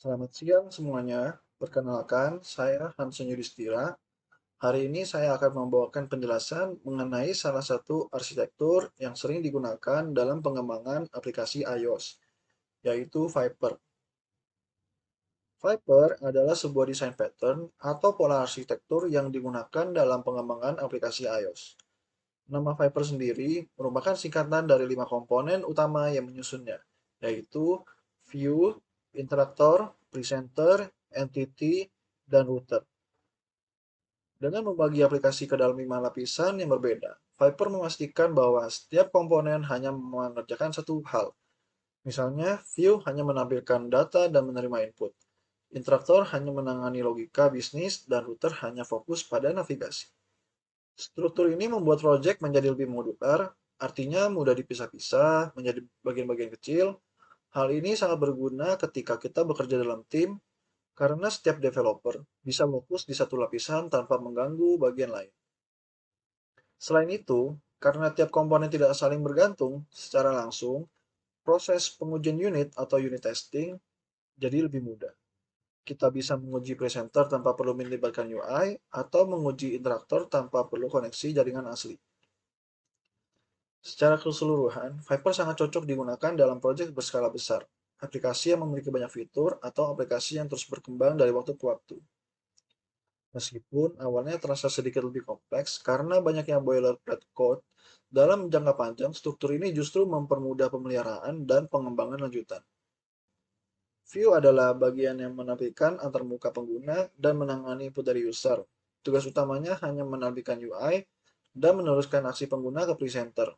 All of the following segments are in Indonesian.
Selamat siang semuanya. Perkenalkan, saya Hansen Yudhistira. Hari ini saya akan membawakan penjelasan mengenai salah satu arsitektur yang sering digunakan dalam pengembangan aplikasi iOS, yaitu Viper. Viper adalah sebuah desain pattern atau pola arsitektur yang digunakan dalam pengembangan aplikasi iOS. Nama Viper sendiri merupakan singkatan dari 5 komponen utama yang menyusunnya, yaitu View, Interactor, Presenter, Entity, dan Router. Dengan membagi aplikasi ke dalam 5 lapisan yang berbeda, Viper memastikan bahwa setiap komponen hanya mengerjakan satu hal. Misalnya, View hanya menampilkan data dan menerima input. Interactor hanya menangani logika bisnis, dan Router hanya fokus pada navigasi. Struktur ini membuat proyek menjadi lebih modular, artinya mudah dipisah-pisah menjadi bagian-bagian kecil. Hal ini sangat berguna ketika kita bekerja dalam tim, karena setiap developer bisa fokus di satu lapisan tanpa mengganggu bagian lain. Selain itu, karena tiap komponen tidak saling bergantung secara langsung, proses pengujian unit atau unit testing jadi lebih mudah. Kita bisa menguji presenter tanpa perlu melibatkan UI atau menguji interaktor tanpa perlu koneksi jaringan asli. Secara keseluruhan, Viper sangat cocok digunakan dalam proyek berskala besar, aplikasi yang memiliki banyak fitur, atau aplikasi yang terus berkembang dari waktu ke waktu. Meskipun awalnya terasa sedikit lebih kompleks karena banyaknya boilerplate code, dalam jangka panjang struktur ini justru mempermudah pemeliharaan dan pengembangan lanjutan. View adalah bagian yang menampilkan antarmuka pengguna dan menangani input dari user. Tugas utamanya hanya menampilkan UI dan meneruskan aksi pengguna ke presenter.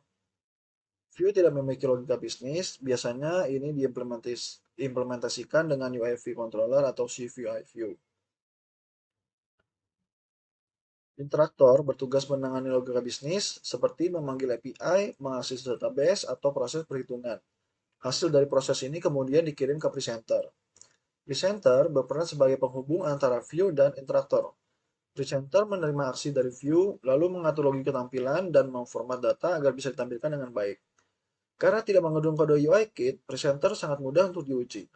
Vue tidak memiliki logika bisnis, biasanya ini diimplementasikan dengan UI View Controller atau CVI View. Interaktor bertugas menangani logika bisnis seperti memanggil API, mengakses database, atau proses perhitungan. Hasil dari proses ini kemudian dikirim ke presenter. Presenter berperan sebagai penghubung antara Vue dan interaktor. Presenter menerima aksi dari Vue, lalu mengatur logika tampilan dan memformat data agar bisa ditampilkan dengan baik. Karena tidak mengandung kode UI-Kit, presenter sangat mudah untuk diuji.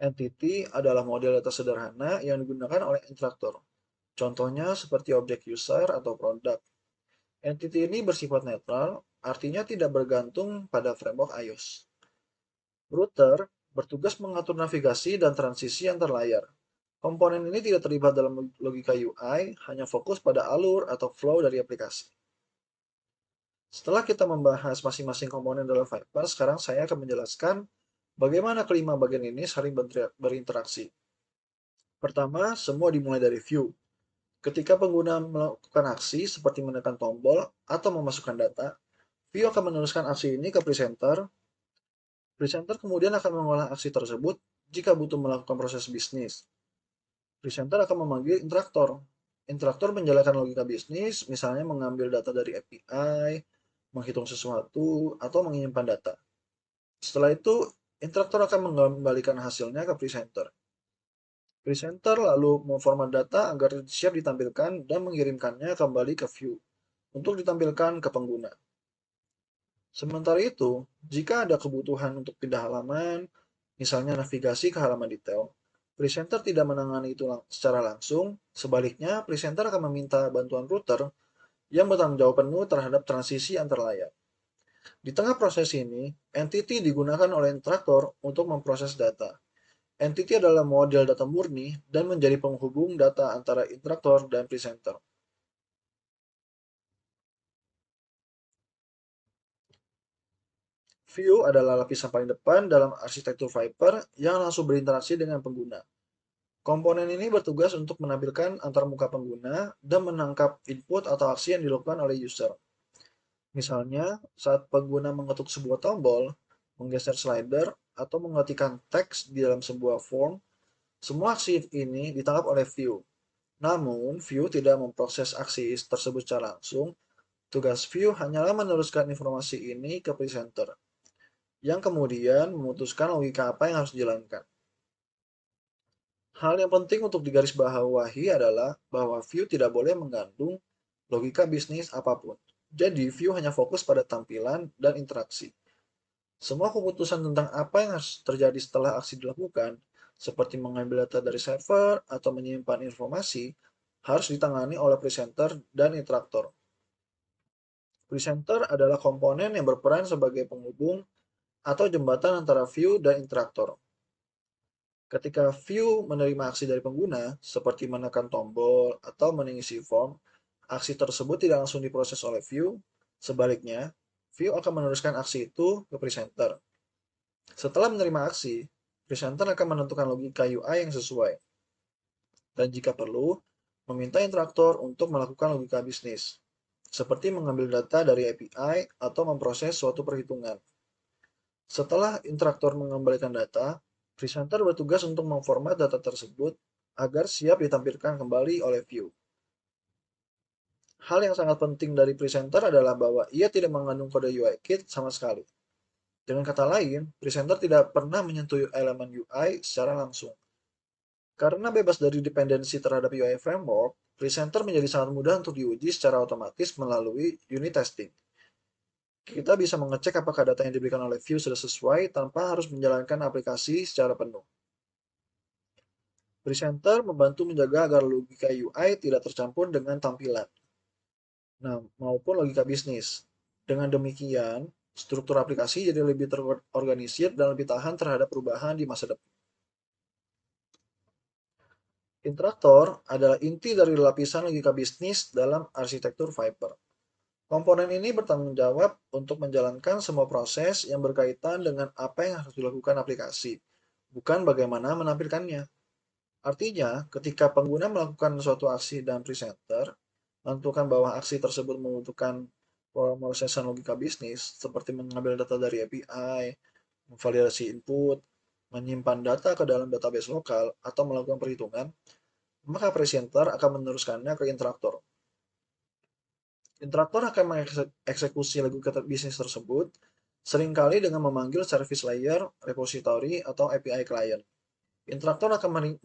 Entity adalah model data sederhana yang digunakan oleh interaktor. Contohnya seperti objek user atau produk. Entity ini bersifat netral, artinya tidak bergantung pada framework iOS. Router bertugas mengatur navigasi dan transisi antar layar. Komponen ini tidak terlibat dalam logika UI, hanya fokus pada alur atau flow dari aplikasi. Setelah kita membahas masing-masing komponen dalam Viper, sekarang saya akan menjelaskan bagaimana kelima bagian ini saling berinteraksi. Pertama, semua dimulai dari view. Ketika pengguna melakukan aksi seperti menekan tombol atau memasukkan data, view akan meneruskan aksi ini ke presenter. Presenter kemudian akan mengolah aksi tersebut jika butuh melakukan proses bisnis. Presenter akan memanggil interaktor. Interaktor menjalankan logika bisnis, misalnya mengambil data dari API, menghitung sesuatu, atau menyimpan data. Setelah itu, interaktor akan mengembalikan hasilnya ke presenter. Presenter lalu memformat data agar siap ditampilkan dan mengirimkannya kembali ke view untuk ditampilkan ke pengguna. Sementara itu, jika ada kebutuhan untuk pindah halaman, misalnya navigasi ke halaman detail, presenter tidak menangani itu secara langsung. Sebaliknya, presenter akan meminta bantuan router yang bertanggung jawab penuh terhadap transisi antar layar. Di tengah proses ini, entity digunakan oleh interaktor untuk memproses data. Entity adalah model data murni dan menjadi penghubung data antara interaktor dan presenter. View adalah lapisan paling depan dalam arsitektur Viper yang langsung berinteraksi dengan pengguna. Komponen ini bertugas untuk menampilkan antarmuka pengguna dan menangkap input atau aksi yang dilakukan oleh user. Misalnya, saat pengguna mengetuk sebuah tombol, menggeser slider, atau mengetikkan teks di dalam sebuah form, semua aksi ini ditangkap oleh View. Namun, View tidak memproses aksi tersebut secara langsung. Tugas View hanyalah meneruskan informasi ini ke presenter, yang kemudian memutuskan logika apa yang harus dijalankan. Hal yang penting untuk digarisbawahi adalah bahwa View tidak boleh mengandung logika bisnis apapun. Jadi, View hanya fokus pada tampilan dan interaksi. Semua keputusan tentang apa yang harus terjadi setelah aksi dilakukan, seperti mengambil data dari server atau menyimpan informasi, harus ditangani oleh presenter dan interaktor. Presenter adalah komponen yang berperan sebagai penghubung atau jembatan antara view dan interaktor. Ketika view menerima aksi dari pengguna, seperti menekan tombol atau mengisi form, aksi tersebut tidak langsung diproses oleh view. Sebaliknya, view akan meneruskan aksi itu ke presenter. Setelah menerima aksi, presenter akan menentukan logika UI yang sesuai, dan jika perlu, meminta interaktor untuk melakukan logika bisnis, seperti mengambil data dari API atau memproses suatu perhitungan. Setelah interaktor mengembalikan data, presenter bertugas untuk memformat data tersebut agar siap ditampilkan kembali oleh view. Hal yang sangat penting dari presenter adalah bahwa ia tidak mengandung kode UI kit sama sekali. Dengan kata lain, presenter tidak pernah menyentuh elemen UI secara langsung. Karena bebas dari dependensi terhadap UI framework, presenter menjadi sangat mudah untuk diuji secara otomatis melalui unit testing. Kita bisa mengecek apakah data yang diberikan oleh view sudah sesuai tanpa harus menjalankan aplikasi secara penuh. Presenter membantu menjaga agar logika UI tidak tercampur dengan tampilan, nah, maupun logika bisnis. Dengan demikian, struktur aplikasi jadi lebih terorganisir dan lebih tahan terhadap perubahan di masa depan. Interaktor adalah inti dari lapisan logika bisnis dalam arsitektur Viper. Komponen ini bertanggung jawab untuk menjalankan semua proses yang berkaitan dengan apa yang harus dilakukan aplikasi, bukan bagaimana menampilkannya. Artinya, ketika pengguna melakukan suatu aksi dan presenter menentukan bahwa aksi tersebut membutuhkan pemrosesan logika bisnis, seperti mengambil data dari API, memvalidasi input, menyimpan data ke dalam database lokal, atau melakukan perhitungan, maka presenter akan meneruskannya ke interaktor. Interaktor akan mengeksekusi logika bisnis tersebut, seringkali dengan memanggil service layer, repository, atau API client. Interaktor akan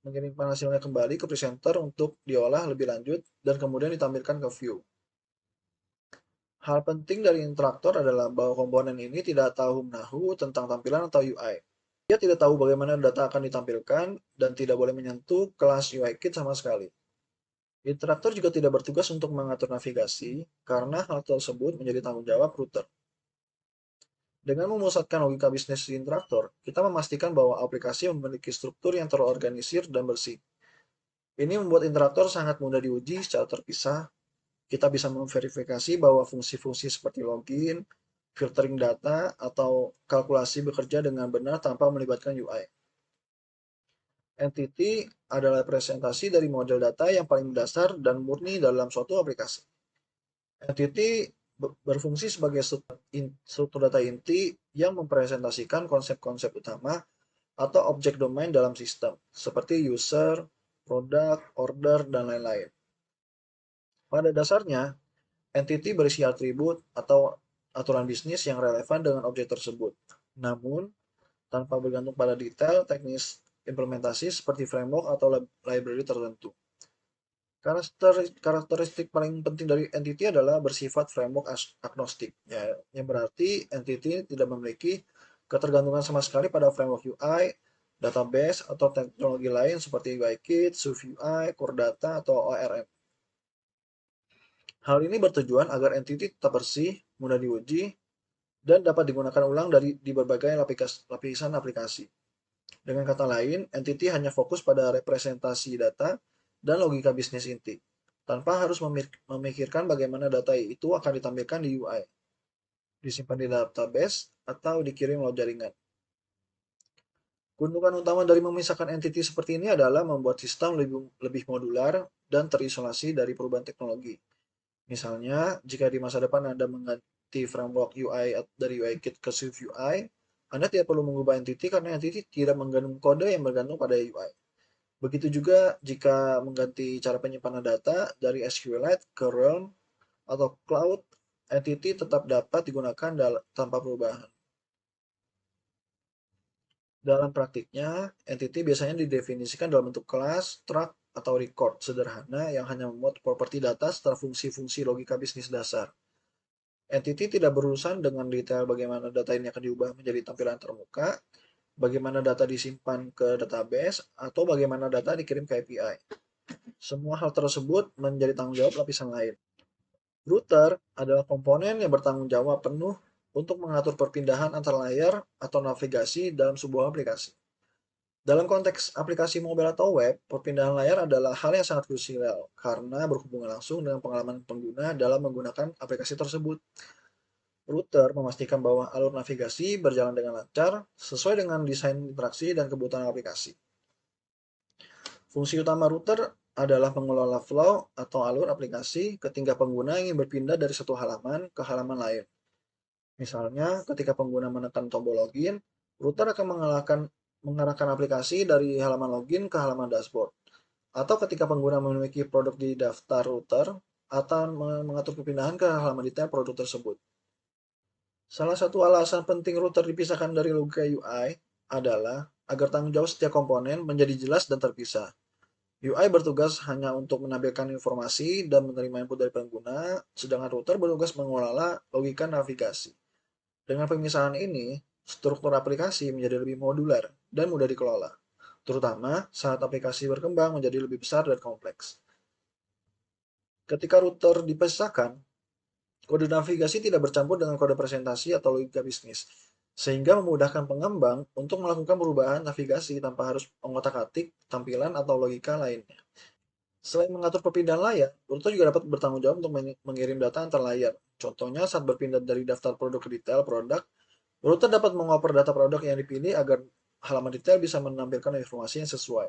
mengirimkan hasilnya kembali ke presenter untuk diolah lebih lanjut dan kemudian ditampilkan ke view. Hal penting dari interaktor adalah bahwa komponen ini tidak tahu menahu tentang tampilan atau UI. Dia tidak tahu bagaimana data akan ditampilkan dan tidak boleh menyentuh kelas UI kit sama sekali. Interaktor juga tidak bertugas untuk mengatur navigasi karena hal tersebut menjadi tanggung jawab router. Dengan memusatkan logika bisnis di interaktor, kita memastikan bahwa aplikasi memiliki struktur yang terorganisir dan bersih. Ini membuat interaktor sangat mudah diuji secara terpisah. Kita bisa memverifikasi bahwa fungsi-fungsi seperti login, filtering data, atau kalkulasi bekerja dengan benar tanpa melibatkan UI. Entity adalah representasi dari model data yang paling mendasar dan murni dalam suatu aplikasi. Entity berfungsi sebagai struktur data inti yang mempresentasikan konsep-konsep utama atau objek domain dalam sistem, seperti user, produk, order, dan lain-lain. Pada dasarnya, entity berisi atribut atau aturan bisnis yang relevan dengan objek tersebut. Namun, tanpa bergantung pada detail teknis implementasi seperti framework atau library tertentu. Karakteristik paling penting dari entity adalah bersifat framework agnostik, ya, yang berarti entity tidak memiliki ketergantungan sama sekali pada framework UI, database, atau teknologi lain seperti UIKit, SwiftUI, Core Data, atau ORM. Hal ini bertujuan agar entity tetap bersih, mudah diuji, dan dapat digunakan ulang di berbagai lapisan aplikasi. Dengan kata lain, entity hanya fokus pada representasi data dan logika bisnis inti, tanpa harus memikirkan bagaimana data itu akan ditampilkan di UI, disimpan di database, atau dikirim lewat jaringan. Keuntungan utama dari memisahkan entity seperti ini adalah membuat sistem lebih modular dan terisolasi dari perubahan teknologi. Misalnya, jika di masa depan Anda mengganti framework UI dari UIKit ke SwiftUI, Anda tidak perlu mengubah entity karena entity tidak mengandung kode yang bergantung pada UI. Begitu juga jika mengganti cara penyimpanan data dari SQLite ke Realm atau Cloud, entity tetap dapat digunakan tanpa perubahan. Dalam praktiknya, entity biasanya didefinisikan dalam bentuk kelas, struct, atau record sederhana yang hanya memuat properti data setelah fungsi-fungsi logika bisnis dasar. Entity tidak berurusan dengan detail bagaimana data ini akan diubah menjadi tampilan termuka, bagaimana data disimpan ke database, atau bagaimana data dikirim ke API. Semua hal tersebut menjadi tanggung jawab lapisan lain. Router adalah komponen yang bertanggung jawab penuh untuk mengatur perpindahan antar layar atau navigasi dalam sebuah aplikasi. Dalam konteks aplikasi mobile atau web, perpindahan layar adalah hal yang sangat krusial karena berhubungan langsung dengan pengalaman pengguna dalam menggunakan aplikasi tersebut. Router memastikan bahwa alur navigasi berjalan dengan lancar sesuai dengan desain interaksi dan kebutuhan aplikasi. Fungsi utama router adalah mengelola flow atau alur aplikasi ketika pengguna ingin berpindah dari satu halaman ke halaman lain. Misalnya, ketika pengguna menekan tombol login, router akan mengarahkan aplikasi dari halaman login ke halaman dashboard. Atau ketika pengguna memiliki produk di daftar router, atau mengatur perpindahan ke halaman detail produk tersebut. Salah satu alasan penting router dipisahkan dari logika UI adalah agar tanggung jawab setiap komponen menjadi jelas dan terpisah. UI bertugas hanya untuk menampilkan informasi dan menerima input dari pengguna, sedangkan router bertugas mengelola logika navigasi. Dengan pemisahan ini, struktur aplikasi menjadi lebih modular dan mudah dikelola, terutama saat aplikasi berkembang menjadi lebih besar dan kompleks. Ketika router dipisahkan, kode navigasi tidak bercampur dengan kode presentasi atau logika bisnis, sehingga memudahkan pengembang untuk melakukan perubahan navigasi tanpa harus mengotak-atik tampilan atau logika lainnya. Selain mengatur perpindahan layar, router juga dapat bertanggung jawab untuk mengirim data antar layar. Contohnya saat berpindah dari daftar produk ke detail produk, router dapat mengoper data produk yang dipilih agar halaman detail bisa menampilkan informasi yang sesuai.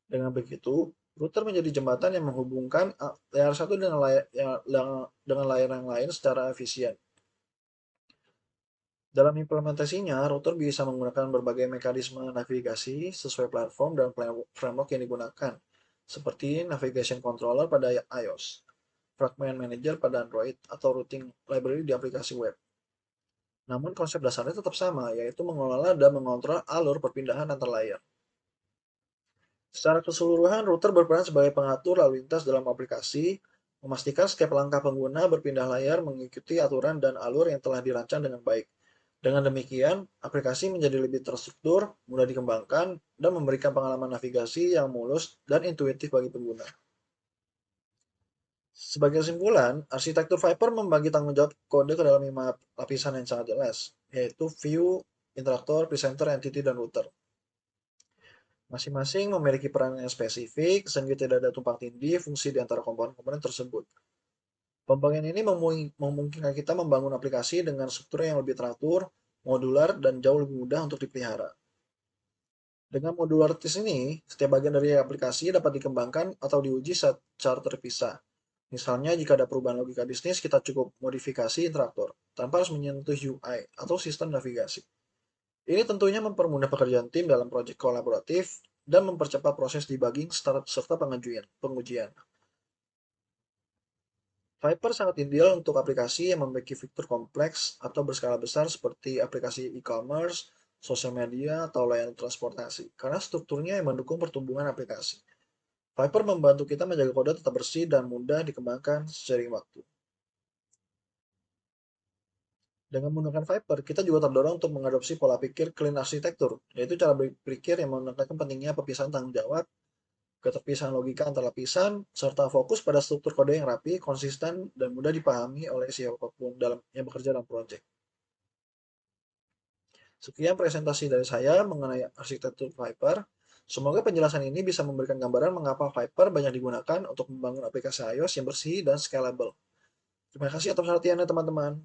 Dengan begitu, router menjadi jembatan yang menghubungkan layar satu dengan layar yang lain secara efisien. Dalam implementasinya, router bisa menggunakan berbagai mekanisme navigasi sesuai platform dan framework yang digunakan, seperti Navigation Controller pada iOS, Fragment Manager pada Android, atau Routing Library di aplikasi web. Namun konsep dasarnya tetap sama, yaitu mengelola dan mengontrol alur perpindahan antar layar. Secara keseluruhan, router berperan sebagai pengatur lalu lintas dalam aplikasi, memastikan setiap langkah pengguna berpindah layar mengikuti aturan dan alur yang telah dirancang dengan baik. Dengan demikian, aplikasi menjadi lebih terstruktur, mudah dikembangkan, dan memberikan pengalaman navigasi yang mulus dan intuitif bagi pengguna. Sebagai kesimpulan, arsitektur Viper membagi tanggung jawab kode ke dalam 5 lapisan yang sangat jelas, yaitu view, interaktor, presenter, entity, dan router. Masing-masing memiliki peran yang spesifik, sehingga tidak ada tumpang tindih fungsi di antara komponen-komponen tersebut. Pembagian ini memungkinkan kita membangun aplikasi dengan struktur yang lebih teratur, modular, dan jauh lebih mudah untuk dipelihara. Dengan modularitas ini, setiap bagian dari aplikasi dapat dikembangkan atau diuji secara terpisah. Misalnya, jika ada perubahan logika bisnis, kita cukup modifikasi interaktor, tanpa harus menyentuh UI atau sistem navigasi. Ini tentunya mempermudah pekerjaan tim dalam proyek kolaboratif dan mempercepat proses debugging serta pengujian. Viper sangat ideal untuk aplikasi yang memiliki fitur kompleks atau berskala besar seperti aplikasi e-commerce, sosial media, atau layanan transportasi, karena strukturnya yang mendukung pertumbuhan aplikasi. Viper membantu kita menjaga kode tetap bersih dan mudah dikembangkan seiring waktu. Dengan menggunakan Viper, kita juga terdorong untuk mengadopsi pola pikir clean architecture, yaitu cara berpikir yang menekankan pentingnya perpisahan tanggung jawab, keterpisahan logika antar lapisan, serta fokus pada struktur kode yang rapi, konsisten, dan mudah dipahami oleh siapapun yang bekerja dalam proyek. Sekian presentasi dari saya mengenai arsitektur Viper. Semoga penjelasan ini bisa memberikan gambaran mengapa Viper banyak digunakan untuk membangun aplikasi iOS yang bersih dan scalable. Terima kasih atas perhatiannya teman-teman.